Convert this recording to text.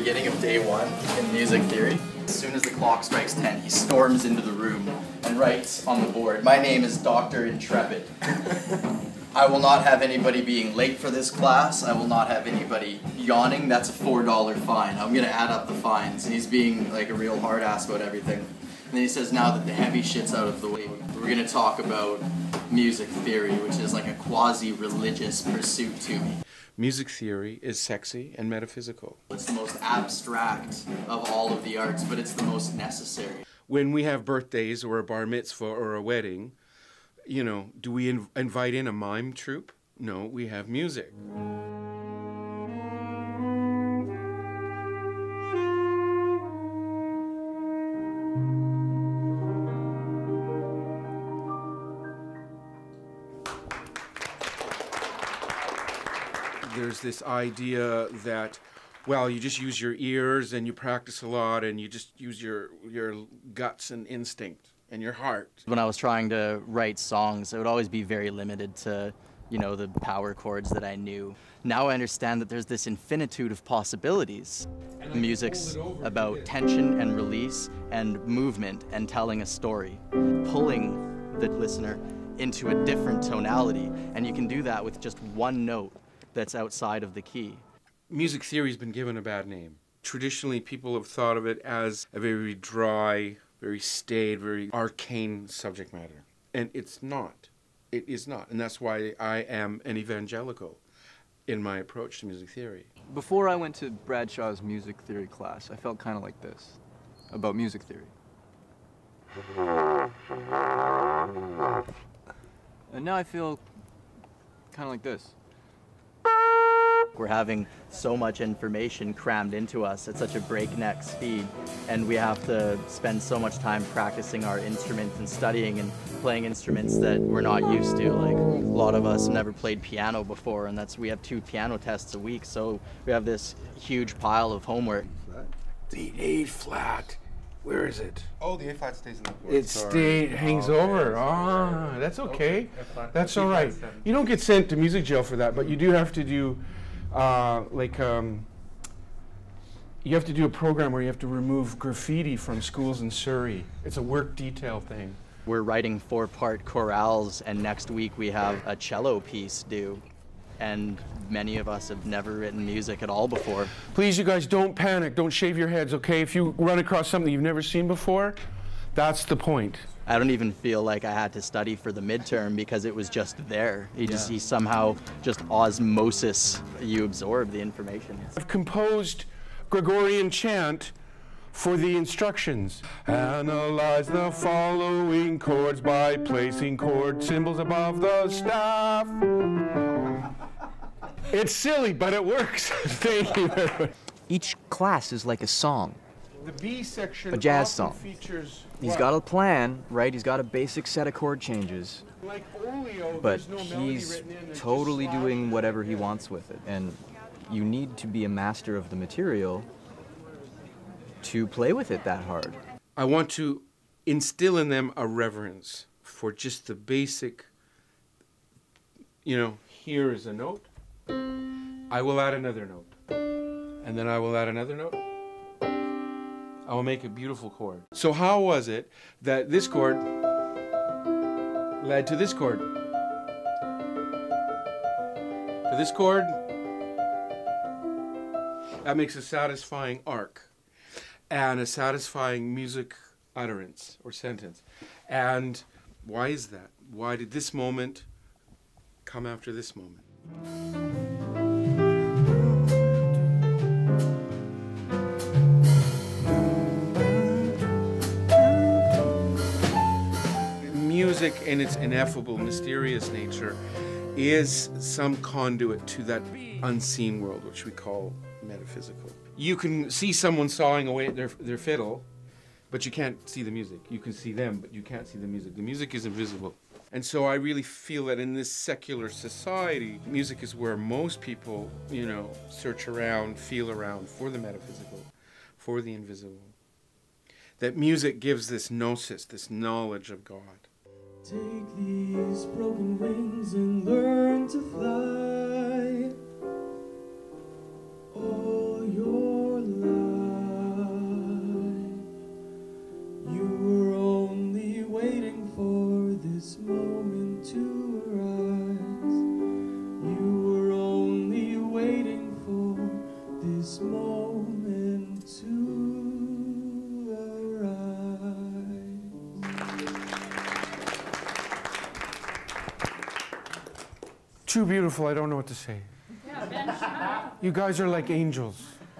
beginning of day 1 in music theory. As soon as the clock strikes 10, he storms into the room and writes on the board, "My name is Dr. Intrepid. I will not have anybody being late for this class. I will not have anybody yawning. That's a $4 fine. I'm going to add up the fines." And he's being like a real hard ass about everything. And then he says, "Now that the heavy shit's out of the way, we're going to talk about music theory, which is like a quasi-religious pursuit to me." Music theory is sexy and metaphysical. It's the most abstract of all of the arts, but it's the most necessary. When we have birthdays or a bar mitzvah or a wedding, you know, do we invite in a mime troupe? No, we have music. There's this idea that, well, you just use your ears and you practice a lot and you just use your guts and instinct and your heart. When I was trying to write songs, it would always be very limited to, you know, the power chords that I knew. Now I understand that there's this infinitude of possibilities. Music's about tension and release and movement and telling a story, pulling the listener into a different tonality, and you can do that with just one note that's outside of the key. Music theory's been given a bad name. Traditionally, people have thought of it as a very dry, very staid, very arcane subject matter. And it's not. It is not. And that's why I am an evangelical in my approach to music theory. Before I went to Bradshaw's music theory class, I felt kind of like this, about music theory. And now I feel kind of like this. We're having so much information crammed into us at such a breakneck speed, and we have to spend so much time practicing our instruments and studying and playing instruments that we're not used to. Like, a lot of us have never played piano before, and we have 2 piano tests a week, so we have this huge pile of homework. The A flat. Where is it? Oh, the A flat stays in the chord. It hangs over. Ah, that's okay. That's all right. You don't get sent to music jail for that, but you do have to do, you have to do a program where you have to remove graffiti from schools in Surrey. It's a work detail thing. We're writing 4-part chorales, and next week we have a cello piece due. And many of us have never written music at all before. Please, you guys, don't panic. Don't shave your heads, okay? If you run across something you've never seen before, that's the point. I don't even feel like I had to study for the midterm because it was just there. You somehow just osmosis, you absorb the information. I've composed Gregorian chant for the instructions. Analyze the following chords by placing chord symbols above the staff. It's silly, but it works. Thank you very much. Each class is like a song. The B section, a jazz song. Features he's got a plan, right? He's got a basic set of chord changes. Like Olio, but no he's totally doing whatever he wants with it. And you need to be a master of the material to play with it that hard. I want to instill in them a reverence for just the basic, you know, here is a note. I will add another note. And then I will add another note. I will make a beautiful chord. So how was it that this chord led to this chord? To this chord? That makes a satisfying arc and a satisfying music utterance or sentence. And why is that? Why did this moment come after this moment? Music, in its ineffable, mysterious nature, is some conduit to that unseen world, which we call metaphysical. You can see someone sawing away at their fiddle, but you can't see the music. You can see them, but you can't see the music. The music is invisible. And so I really feel that in this secular society, music is where most people, you know, search around, feel around for the metaphysical, for the invisible. That music gives this gnosis, this knowledge of God. Take these broken wings and learn to fly all your life. Too beautiful, I don't know what to say. You guys are like angels.